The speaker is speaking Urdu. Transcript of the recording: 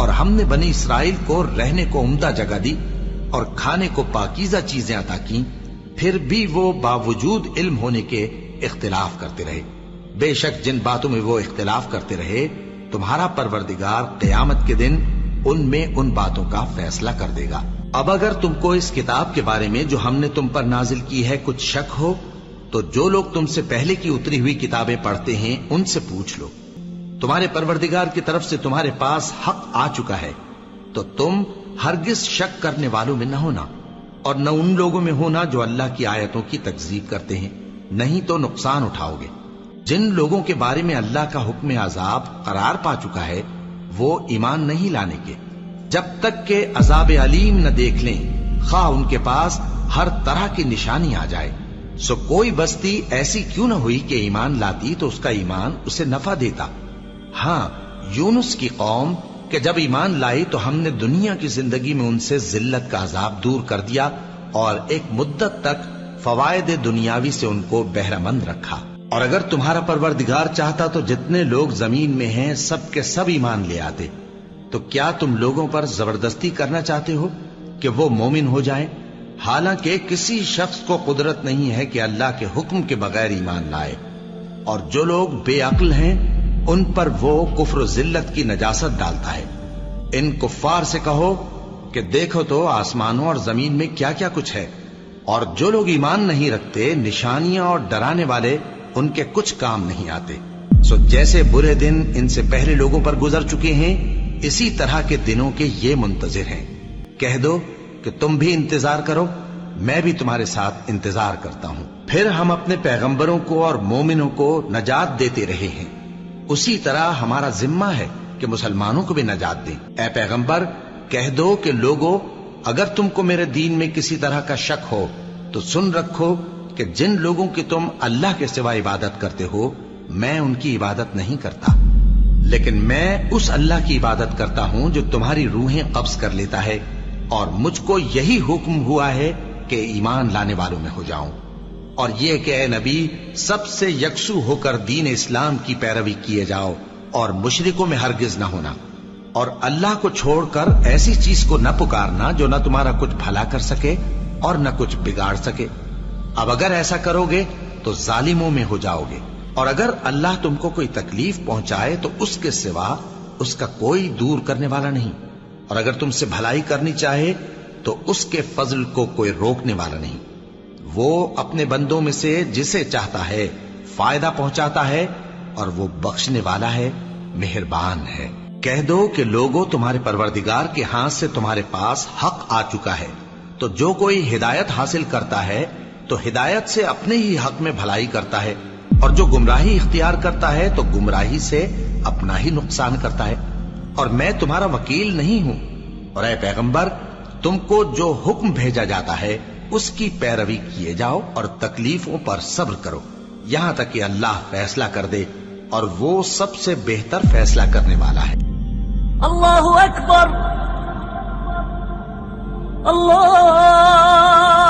اور ہم نے بنی اسرائیل کو رہنے کو عمدہ جگہ دی اور کھانے کو پاکیزہ چیزیں عطا کی، پھر بھی وہ باوجود علم ہونے کے اختلاف کرتے رہے۔ بے شک جن باتوں میں وہ اختلاف کرتے رہے تمہارا پروردگار قیامت کے دن ان میں ان باتوں کا فیصلہ کر دے گا۔ اب اگر تم کو اس کتاب کے بارے میں جو ہم نے تم پر نازل کی ہے کچھ شک ہو تو جو لوگ تم سے پہلے کی اتری ہوئی کتابیں پڑھتے ہیں ان سے پوچھ لو۔ تمہارے پروردگار کی طرف سے تمہارے پاس حق آ چکا ہے تو تم ہرگز شک کرنے والوں میں نہ ہونا، اور نہ ان لوگوں میں ہونا جو اللہ کی آیتوں کی تکذیب کرتے ہیں، نہیں تو نقصان اٹھاؤ گے۔ جن لوگوں کے بارے میں اللہ کا حکم عذاب قرار پا چکا ہے وہ ایمان نہیں لانے کے جب تک کہ عذاب علیم نہ دیکھ لیں، خواہ ان کے پاس ہر طرح کی نشانی آ جائے۔ سو کوئی بستی ایسی کیوں نہ ہوئی کہ ایمان لاتی تو اس کا ایمان اسے نفع دیتا۔ ہاں، یونس کی قوم کہ جب ایمان لائی تو ہم نے دنیا کی زندگی میں ان سے ذلت کا عذاب دور کر دیا اور ایک مدت تک فوائد دنیاوی سے ان کو بہرہ مند رکھا۔ اور اگر تمہارا پروردگار چاہتا تو جتنے لوگ زمین میں ہیں سب کے سب ایمان لے آتے، تو کیا تم لوگوں پر زبردستی کرنا چاہتے ہو کہ وہ مومن ہو جائیں؟ حالانکہ کسی شخص کو قدرت نہیں ہے کہ اللہ کے حکم کے بغیر ایمان لائے، اور جو لوگ بے عقل ہیں ان پر وہ کفر و ذلت کی نجاست ڈالتا ہے۔ ان کفار سے کہو کہ دیکھو تو آسمانوں اور زمین میں کیا کیا کچھ ہے، اور جو لوگ ایمان نہیں رکھتے نشانیاں اور ڈرانے والے ان کے کچھ کام نہیں آتے۔ سو جیسے برے دن ان سے پہلے لوگوں پر گزر چکے ہیں اسی طرح کے دنوں کے یہ منتظر ہیں۔ کہہ دو کہ تم بھی انتظار کرو، میں بھی تمہارے ساتھ انتظار کرتا ہوں۔ پھر ہم اپنے پیغمبروں کو اور مومنوں کو نجات دیتے رہے ہیں، اسی طرح ہمارا ذمہ ہے کہ مسلمانوں کو بھی نجات دیں۔ اے پیغمبر کہہ دو کہ لوگو اگر تم کو میرے دین میں کسی طرح کا شک ہو تو سن رکھو کہ جن لوگوں کی تم اللہ کے سوا عبادت کرتے ہو میں ان کی عبادت نہیں کرتا، لیکن میں اس اللہ کی عبادت کرتا ہوں جو تمہاری روحیں قبض کر لیتا ہے، اور مجھ کو یہی حکم ہوا ہے کہ ایمان لانے والوں میں ہو جاؤں، اور یہ کہ اے نبی سب سے یکسو ہو کر دین اسلام کی پیروی کیے جاؤ اور مشرکوں میں ہرگز نہ ہونا، اور اللہ کو چھوڑ کر ایسی چیز کو نہ پکارنا جو نہ تمہارا کچھ بھلا کر سکے اور نہ کچھ بگاڑ سکے۔ اب اگر ایسا کرو گے تو ظالموں میں ہو جاؤ گے، اور اگر اللہ تم کو کوئی تکلیف پہنچائے تو اس کے سوا اس کا کوئی دور کرنے والا نہیں، اور اگر تم سے بھلائی کرنی چاہے تو اس کے فضل کو کوئی روکنے والا نہیں۔ وہ اپنے بندوں میں سے جسے چاہتا ہے فائدہ پہنچاتا ہے، اور وہ بخشنے والا ہے، مہربان ہے۔ کہہ دو کہ لوگوں تمہارے پروردگار کے ہاتھ سے تمہارے پاس حق آ چکا ہے، تو جو کوئی ہدایت حاصل کرتا ہے تو ہدایت سے اپنے ہی حق میں بھلائی کرتا ہے، اور جو گمراہی اختیار کرتا ہے تو گمراہی سے اپنا ہی نقصان کرتا ہے، اور میں تمہارا وکیل نہیں ہوں۔ اور اے پیغمبر تم کو جو حکم بھیجا جاتا ہے اس کی پیروی کیے جاؤ اور تکلیفوں پر صبر کرو یہاں تک کہ اللہ فیصلہ کر دے، اور وہ سب سے بہتر فیصلہ کرنے والا ہے۔ اللہ اکبر، اللہ